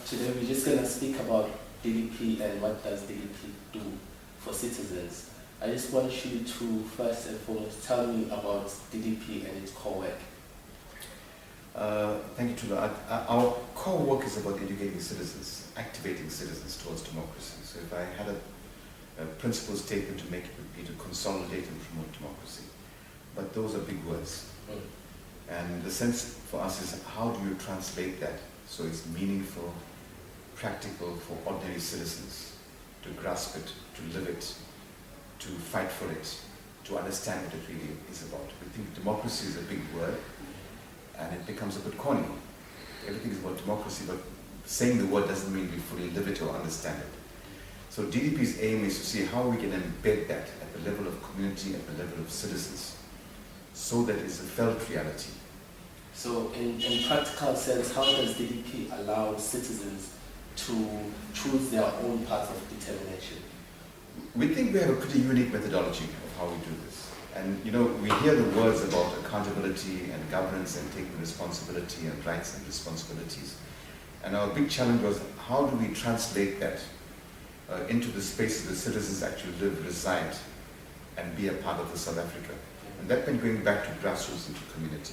today we're just going to speak about DDP and what does DDP do for citizens. I just want you to first and foremost tell me about DDP and its core work. Thank you, Thula. Our core work is about educating citizens, activating citizens towards democracy. So if I had a principal statement to make, it would be to consolidate and promote democracy. But those are big words. And the sense for us is, how do you translate that so it's meaningful, practical for ordinary citizens to grasp it, to live it, to fight for it, to understand what it really is about. We think democracy is a big word, and it becomes a bit corny. Everything is about democracy, but saying the word doesn't mean we fully live it or understand it. So DDP's aim is to see how we can embed that at the level of community, at the level of citizens, so that it's a felt reality. So in practical sense, how does DDP allow citizens to choose their own path of determination? We think we have a pretty unique methodology of how we do this. And you know, we hear the words about accountability and governance and taking responsibility and rights and responsibilities. And our big challenge was, how do we translate that into the spaces the citizens actually live, reside, and be a part of the South Africa? And that meant going back to grassroots into community.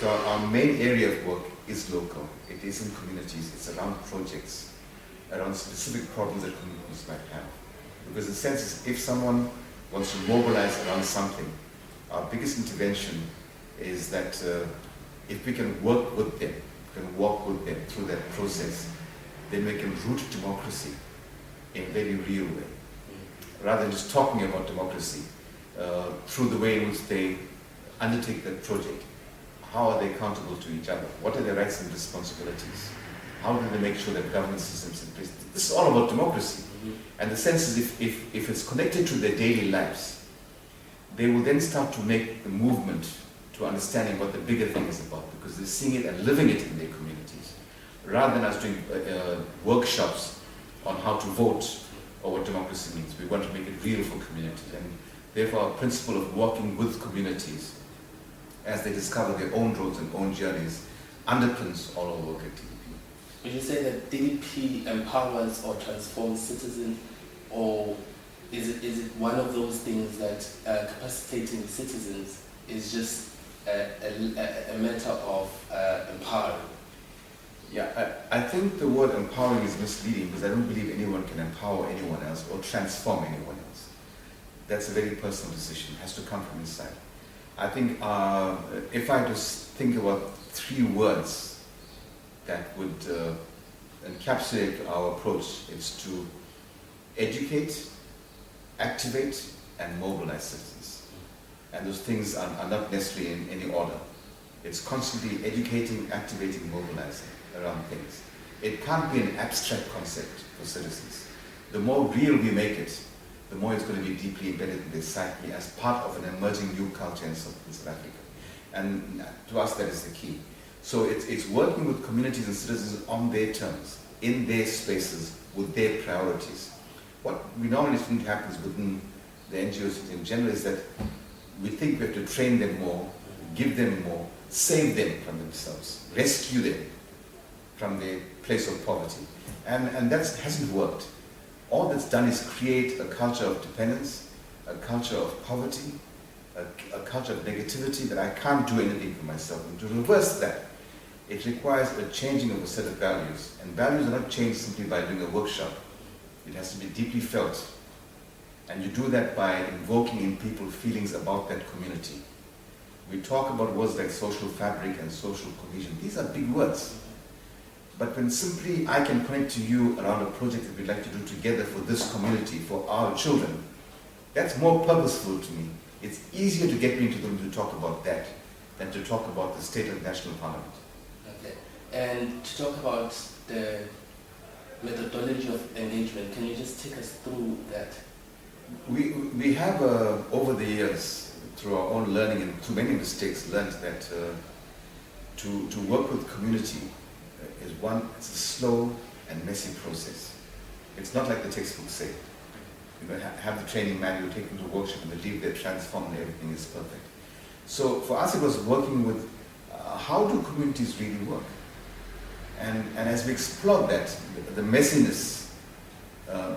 So our main area of work is local. It is in communities. It's around projects, around specific problems that communities might have. Because the sense is, if someone wants to mobilize around something, our biggest intervention is that if we can work with them, can walk with them through that process, then we can root democracy in a very real way. Rather than just talking about democracy, through the way in which they undertake that project. How are they accountable to each other? What are their rights and responsibilities? How do they make sure that governance systems in place? This is all about democracy. And the sense is, if it's connected to their daily lives, they will then start to make the movement to understanding what the bigger thing is about, because they're seeing it and living it in their communities, rather than us doing workshops on how to vote or what democracy means. We want to make it real for communities, and therefore our principle of working with communities as they discover their own roads and own journeys underpins all our work at DDP. Would you say that DDP empowers or transforms citizens, or is it one of those things that capacitating citizens is just a matter of empowering? Yeah, I think the word empowering is misleading, because I don't believe anyone can empower anyone else or transform anyone else. That's a very personal decision. It has to come from inside. I think if I just think about three words that would encapsulate our approach, it's to educate, activate, and mobilize citizens. And those things are not necessarily in any order. It's constantly educating, activating, mobilizing around things. It can't be an abstract concept for citizens. The more real we make it, the more it's going to be deeply embedded in their psyche as part of an emerging new culture in South Africa. And to us, that is the key. So it's working with communities and citizens on their terms, in their spaces, with their priorities. What we normally think happens within the NGOs in general is that we think we have to train them more, give them more, save them from themselves, rescue them from their place of poverty. And that hasn't worked. All that's done is create a culture of dependence, a culture of poverty, a culture of negativity that I can't do anything for myself. And to reverse that, it requires a changing of a set of values. And values are not changed simply by doing a workshop. It has to be deeply felt. And you do that by invoking in people feelings about that community. We talk about words like social fabric and social cohesion. These are big words. But when simply I can connect to you around a project that we'd like to do together for this community, for our children, that's more purposeful to me. It's easier to get me into the room to talk about that than to talk about the state of national parliament. Okay. And to talk about the methodology of engagement, can you just take us through that? We have, over the years, through our own learning and through many mistakes, learned that to work with community it's a slow and messy process. It's not like the textbooks say. You know, have the training manual, take them to a workshop, and they leave there transformed and everything is perfect. So for us, it was working with how do communities really work? And as we explored that, the messiness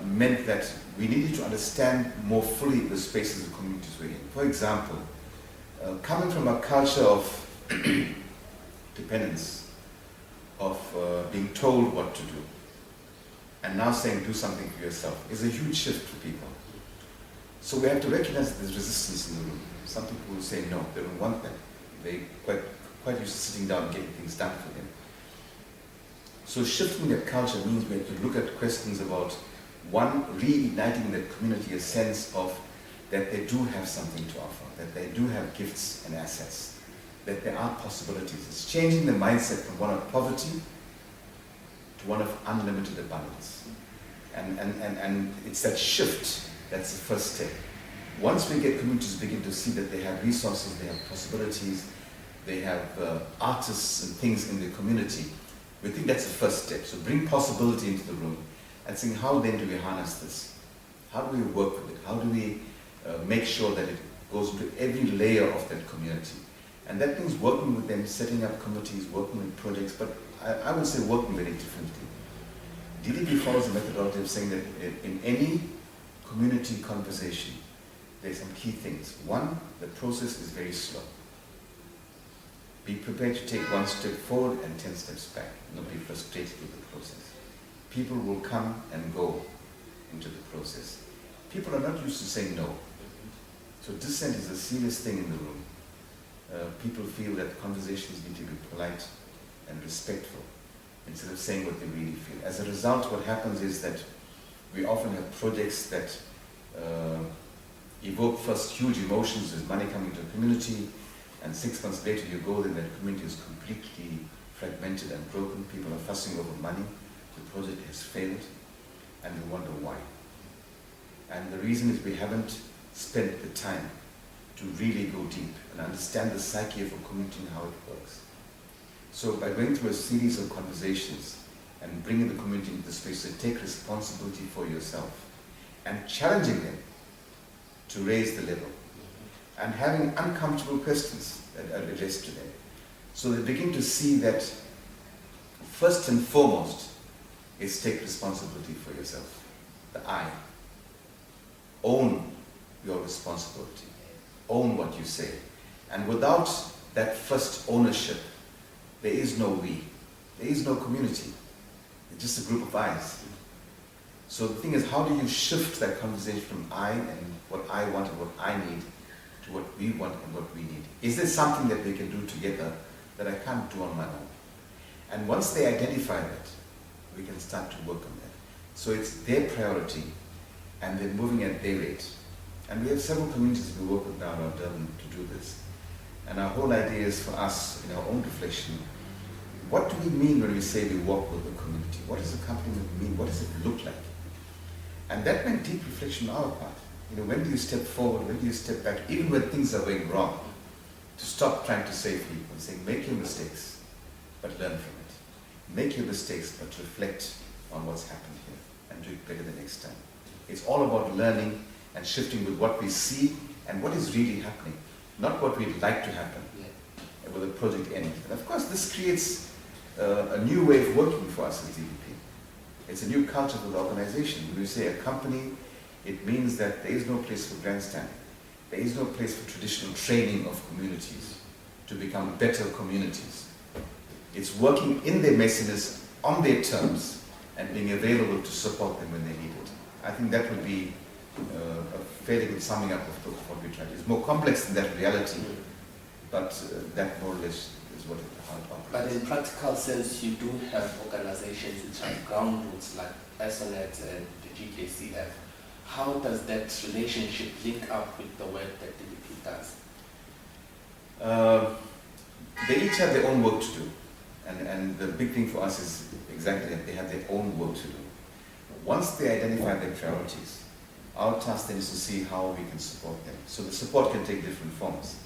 meant that we needed to understand more fully the spaces and communities we're in. For example, coming from a culture of dependence, of being told what to do, and now saying do something for yourself, is a huge shift for people. So we have to recognize that there's resistance in the room. Some people will say no, they don't want that. They're quite used to sitting down and getting things done for them. So shifting that culture means we have to look at questions about, one, reigniting in that community a sense of that they do have something to offer, that they do have gifts and assets, that there are possibilities. It's changing the mindset from one of poverty to one of unlimited abundance. And it's that shift that's the first step. Once we get communities begin to see that they have resources, they have possibilities, they have artists and things in the community, we think that's the first step. So bring possibility into the room and saying, how then do we harness this? How do we work with it? How do we make sure that it goes into every layer of that community? And that means working with them, setting up committees, working with projects, but I would say working very differently. DDP follows a methodology of saying that in any community conversation, there's some key things. One, the process is very slow. Be prepared to take one step forward and 10 steps back. Not be frustrated with the process. People will come and go into the process. People are not used to saying no. So dissent is a serious thing in the room. People feel that conversations need to be polite and respectful instead of saying what they really feel. As a result, what happens is that we often have projects that evoke first huge emotions. There's money coming to the community, and 6 months later you go there, that community is completely fragmented and broken. People are fussing over money. The project has failed, and we wonder why. And the reason is we haven't spent the time to really go deep and understand the psyche of a community and how it works. So by going through a series of conversations and bringing the community into the space to take responsibility for yourself and challenging them to raise the level and having uncomfortable questions that are addressed to them. So they begin to see that first and foremost is take responsibility for yourself. The I. Own your responsibility. Own what you say. And without that first ownership, there is no we. There is no community. It's just a group of I's. So the thing is, how do you shift that conversation from I and what I want and what I need to what we want and what we need? Is there something that we can do together that I can't do on my own? And once they identify that, we can start to work on that. So it's their priority, and they're moving at their rate. And we have several communities we work with now around Durban to do this. And our whole idea is for us, in our own reflection, what do we mean when we say we walk with the community? What does accompaniment mean? What does it look like? And that meant deep reflection on our part. When do you step forward? When do you step back? Even when things are going wrong, to stop trying to save people and say, make your mistakes, but learn from it. Make your mistakes, but reflect on what's happened here and do it better the next time. It's all about learning and shifting with what we see and what is really happening, not what we'd like to happen with the project end. And of course, this creates a new way of working for us as DDP. It's a new culture for the organization. When we say a company, it means that there is no place for grandstanding. There is no place for traditional training of communities to become better communities. It's working in their messiness, on their terms, and being available to support them when they need it. I think that would be a fairly good summing up of what we try to do. It's more complex than that reality, but that more or less is what how it operates. But in practical sense, you do have organizations which have ground roots like SONET and the GKCF. How does that relationship link up with the work that DDP does? They each have their own work to do. And the big thing for us is exactly that they have their own work to do. Once they identify their priorities, our task then is to see how we can support them. So the support can take different forms.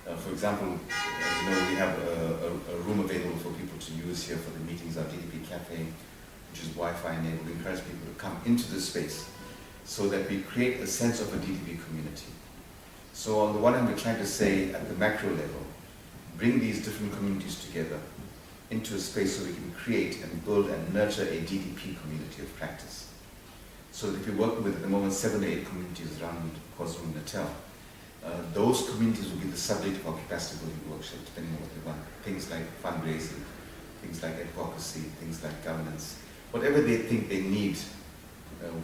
For example, we have a room available for people to use here for the meetings, our DDP Cafe, which is Wi-Fi enabled. We encourage people to come into this space so that we create a sense of a DDP community. So on the one hand, we're trying to say at the macro level, bring these different communities together into a space so we can create and build and nurture a DDP community of practice. So that we're working with at the moment 7 or 8 communities around KwaZulu-Natal. Those communities will be the subject of our capacity building workshop, depending on what they want. Things like fundraising, things like advocacy, things like governance. Whatever they think they need,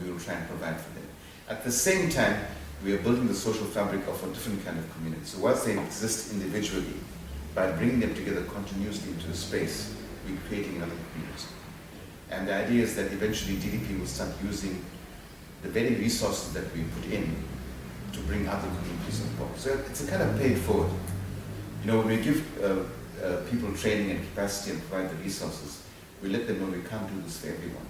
we will try and provide for them. At the same time, we are building the social fabric of a different kind of community. So whilst they exist individually, by bringing them together continuously into a space, we're creating another community. And the idea is that eventually DDP will start using the very resources that we put in to bring other communities on board. So it's a kind of pay it forward. You know, when we give people training and capacity and provide the resources, we let them know we can't do this for everyone.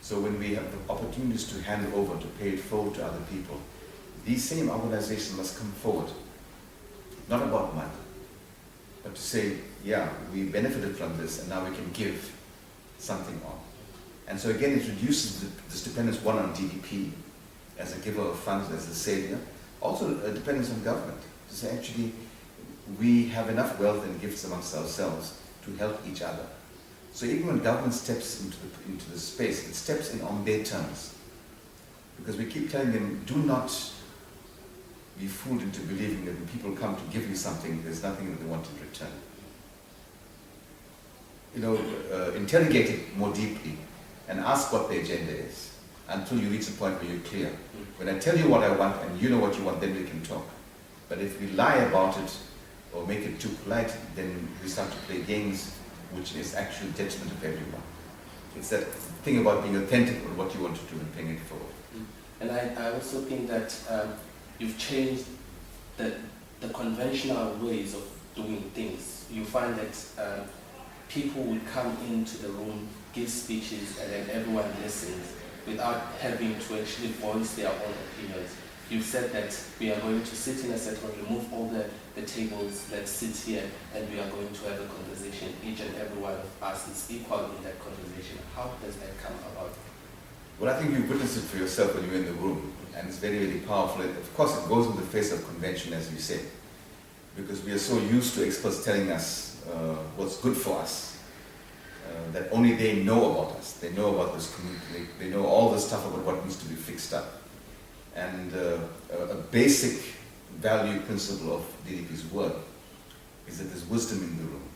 So when we have the opportunities to hand over, to pay it forward to other people, these same organizations must come forward. Not about money, but to say, yeah, we benefited from this and now we can give something on. And so again, it reduces this dependence, one, on DDP as a giver of funds, as a savior, also a dependence on government, to say actually we have enough wealth and gifts amongst ourselves to help each other. So even when government steps into the space, it steps in on their terms. Because we keep telling them, do not be fooled into believing that when people come to give you something, there's nothing that they want in return. You know, interrogate it more deeply and ask what the agenda is until you reach a point where you're clear. When I tell you what I want and you know what you want, then we can talk. But if we lie about it or make it too polite, then we start to play games which is actually detriment of everyone. It's that thing about being authentic with what you want to do and paying it forward. And I also think that you've changed the conventional ways of doing things. You find that people will come into the room, give speeches, and then everyone listens without having to actually voice their own opinions. You've said that we are going to sit in a set room, remove all the tables, let's sit here, and we are going to have a conversation. Each and every one of us is equal in that conversation. How does that come about? Well, I think you witnessed it for yourself when you were in the room, and it's very, very powerful. Of course, it goes in the face of convention, as you say, because we are so used to experts telling us what's good for us, that only they know about us. They know about this community. They know all the stuff about what needs to be fixed up. And a basic value principle of DDP's work is that there's wisdom in the room.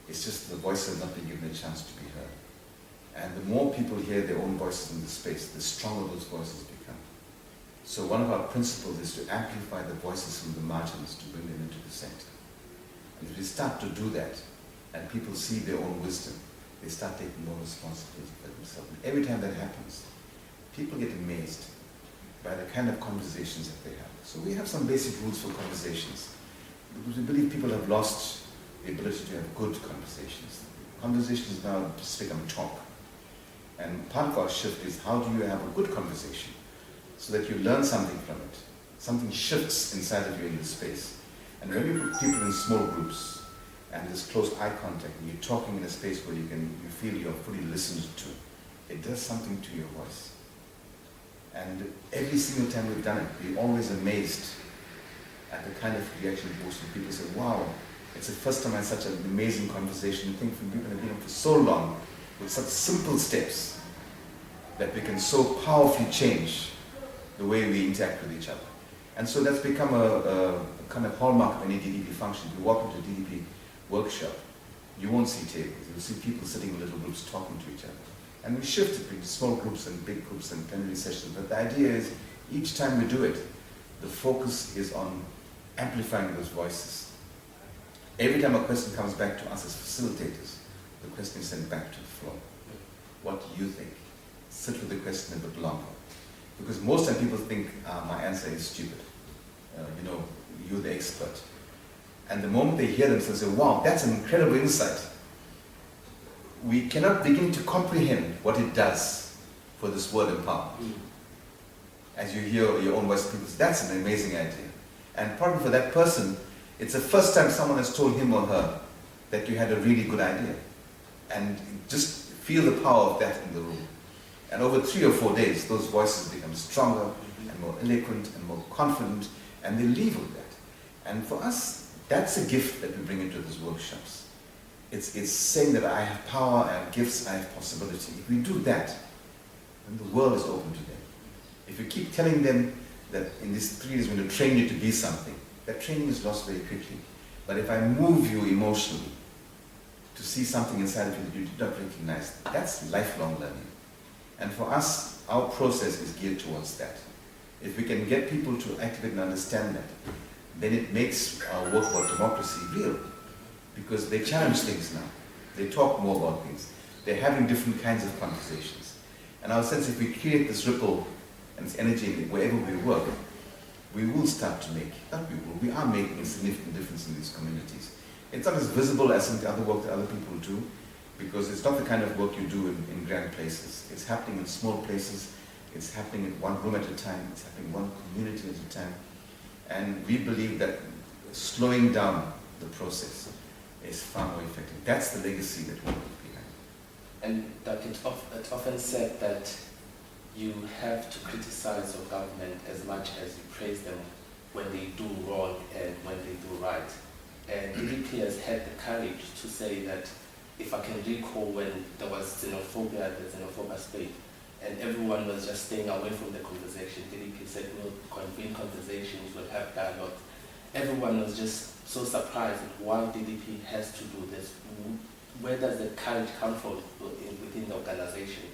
It's just the voices have not been given a chance to be heard. And the more people hear their own voices in the space, the stronger those voices become. So one of our principles is to amplify the voices from the margins to bring them into the center. And if we start to do that, and people see their own wisdom, they start taking more responsibility for themselves. And every time that happens, people get amazed by the kind of conversations that they have. So we have some basic rules for conversations, because we believe people have lost the ability to have good conversations. Conversations now just become talk. And part of our shift is, how do you have a good conversation so that you learn something from it? Something shifts inside of you in the space. And when you put people in small groups and there's close eye contact and you're talking in a space where you feel you're fully listened to, it does something to your voice. And every single time we've done it, we're always amazed at the kind of reaction it goes to. People say, wow, it's the first time I had such an amazing conversation. You think from people who have been on for so long, with such simple steps, that we can so powerfully change the way we interact with each other. And so that's become a kind of hallmark of any DDP function. If you walk into a DDP workshop, you won't see tables. You'll see people sitting in little groups talking to each other. And we shift it between small groups and big groups and plenary sessions. But the idea is, each time we do it, the focus is on amplifying those voices. Every time a question comes back to us as facilitators, the question is sent back to the floor. What do you think? Sit with the question a bit longer. Because most time people think, my answer is stupid. You're the expert. And the moment they hear themselves say, wow, that's an incredible insight, we cannot begin to comprehend what it does for this word empower. As you hear your own voice, people say, that's an amazing idea. And probably for that person, it's the first time someone has told him or her that you had a really good idea. And just feel the power of that in the room. And over 3 or 4 days, those voices become stronger and more eloquent and more confident, and they leave with that. And for us, that's a gift that we bring into these workshops. It's saying that I have power, I have gifts, I have possibility. If we do that, then the world is open to them. If you keep telling them that in these 3 years we're going to train you to be something, that training is lost very quickly. But if I move you emotionally to see something inside of you that you did not recognize, that's lifelong learning. And for us, our process is geared towards that. If we can get people to activate and understand that, then it makes our work about democracy real. Because they challenge things now. They talk more about things. They're having different kinds of conversations. And our sense, if we create this ripple and this energy wherever we work, we will start to make, not we will, we are making a significant difference in these communities. It's not as visible as some of the other work that other people do, because it's not the kind of work you do in grand places. It's happening in small places. It's happening in one room at a time. It's happening in one community at a time. And we believe that slowing down the process is far more effective. That's the legacy that we leave behind. And that it's often said that you have to criticize your government as much as you praise them when they do wrong and when they do right. And DDP has had the courage to say that, if I can recall when there was xenophobia, the xenophobia spate, and everyone was just staying away from the conversation, DDP said we'll convene conversations, we'll have dialogue. Everyone was just so surprised at why DDP has to do this. Where does the courage come from within the organization?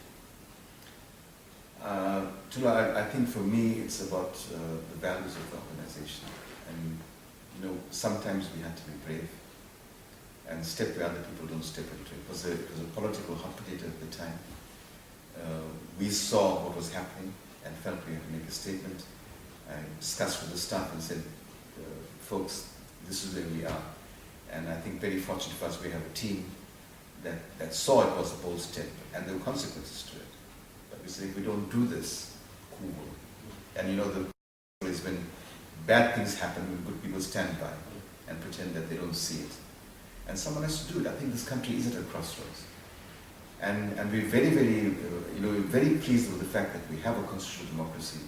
Thula, I think for me it's about the values of the organization. And sometimes we had to be brave and step where other people don't step into. It was a political hot potato at the time. We saw what was happening and felt we had to make a statement. I discussed with the staff and said, folks, this is where we are. And I think very fortunate for us, we have a team that saw it was a bold step, and there were consequences to it. But we said, if we don't do this, cool. And the is when bad things happen, when good people stand by and pretend that they don't see it. And someone has to do it. I think this country is at a crossroads. And we're very, very, we're very pleased with the fact that we have a constitutional democracy.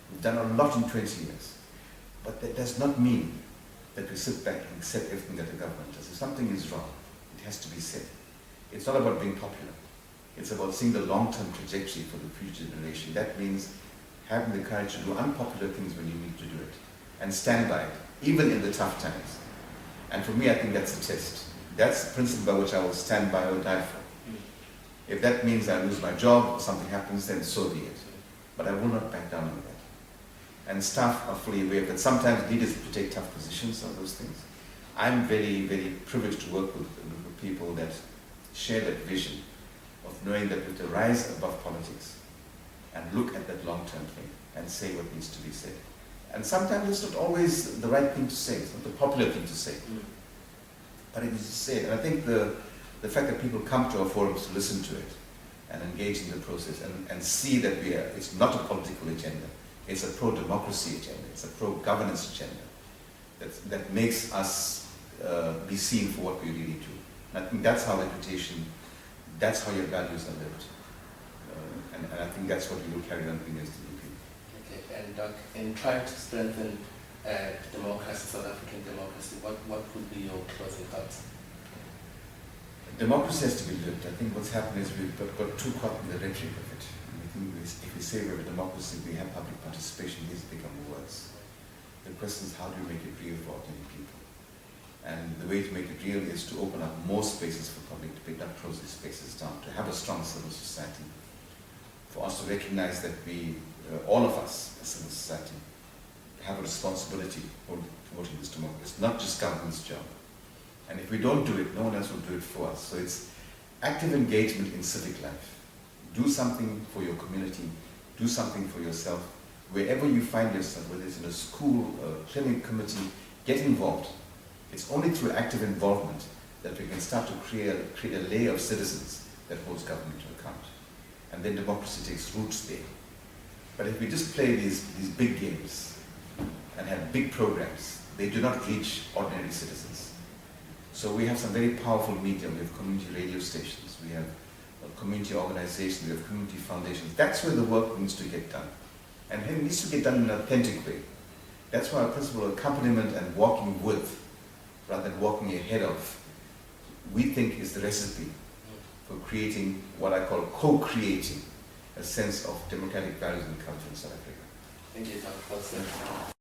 We've done a lot in 20 years. But that does not mean that we sit back and accept everything that the government does. If something is wrong, it has to be said. It's not about being popular. It's about seeing the long-term trajectory for the future generation. That means having the courage to do unpopular things when you need to do it, and stand by it, even in the tough times. And for me, I think that's the test. That's the principle by which I will stand by or die for. If that means I lose my job or something happens, then so be it. But I will not back down on that. And staff are fully aware that sometimes leaders have to take tough positions on those things. I'm very, very privileged to work with people that share that vision of knowing that we have to rise above politics and look at that long-term thing and say what needs to be said. And sometimes it's not always the right thing to say, it's not the popular thing to say, but it is to say it. And I think the fact that people come to our forums to listen to it and engage in the process and see that it's not a political agenda, it's a pro-democracy agenda, it's a pro-governance agenda that makes us be seen for what we really do. And I think that's how reputation, that's how your values are lived. And I think that's what we will carry on doing as DDP. Okay, and Doc, in trying to strengthen democracy, South African democracy, what would be your closing thoughts? Democracy has to be lived. I think what's happened is we've got too caught in the rhetoric of it. And I think if we say we're a democracy, we have public participation, these become words. The question is, how do we make it real for ordinary people? And the way to make it real is to open up more spaces for public debate, not close these spaces down, to have a strong civil society, for us to recognize that we, all of us as civil society, have a responsibility for promoting this democracy. It's not just government's job. And if we don't do it, no one else will do it for us. So it's active engagement in civic life. Do something for your community, do something for yourself. Wherever you find yourself, whether it's in a school, a clinic committee, get involved. It's only through active involvement that we can start to create a layer of citizens that holds government to account. And then democracy takes roots there. But if we just play these big games and have big programs, they do not reach ordinary citizens. So we have some very powerful media. We have community radio stations, we have community organizations, we have community foundations. That's where the work needs to get done. And it needs to get done in an authentic way. That's why our principle of accompaniment and walking with, rather than walking ahead of, we think is the recipe for creating what I call co-creating a sense of democratic values and culture in South Africa. Thank you, Dr.